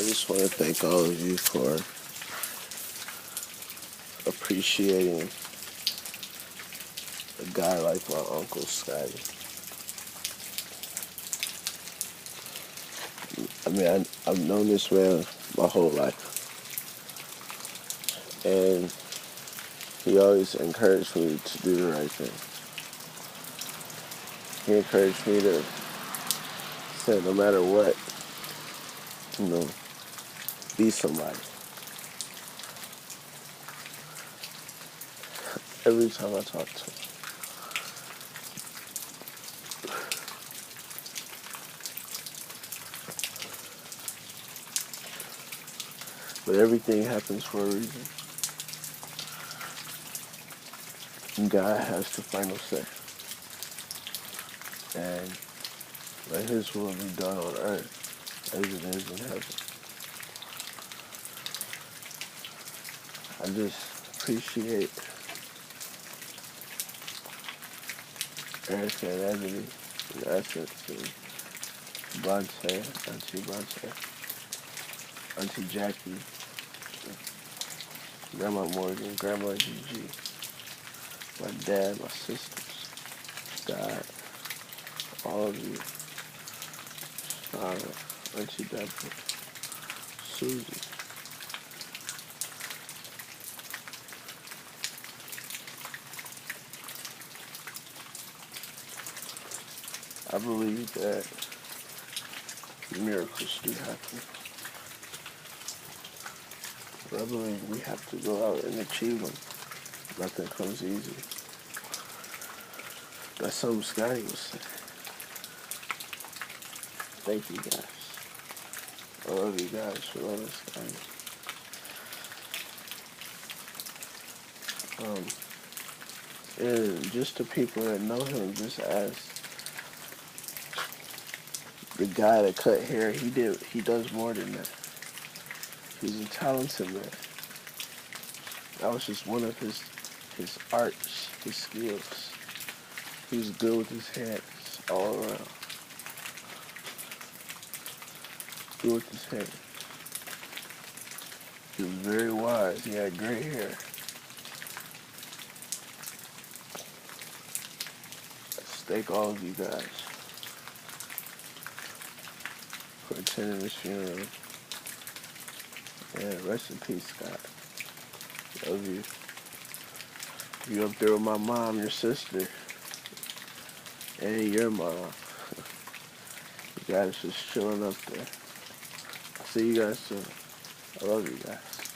I just want to thank all of you for appreciating a guy like my Uncle Scotty. I mean, I've known this man my whole life, and he always encouraged me to do the right thing. He encouraged me to say no matter what, be somebody. Every time I talk to him. But everything happens for a reason. And God has the final say. And let his will be done on earth as it is in heaven. I just appreciate Eric and Ebony, and Essence, and Bronte, Auntie Bronte, Auntie Jackie, Grandma Morgan, Grandma Gigi, my dad, my sisters, God, all of you, Auntie Deborah, Susie. I believe that miracles do happen. But I believe we have to go out and achieve them. Nothing comes easy. That's something Scotty was saying. Thank you guys. I love you guys for loving Scotty. And just the people that know him, just ask. The guy that cut hair, he does more than that. He's a talented man. That was just one of his arts, his skills. He was good with his hands all around. Good with his hands. He was very wise. He had gray hair. I thank all of you guys for attending this funeral. And rest in peace, Scott. Love you. You up there with my mom, your sister, and your mom. You guys just chilling up there. I'll see you guys soon. I love you guys.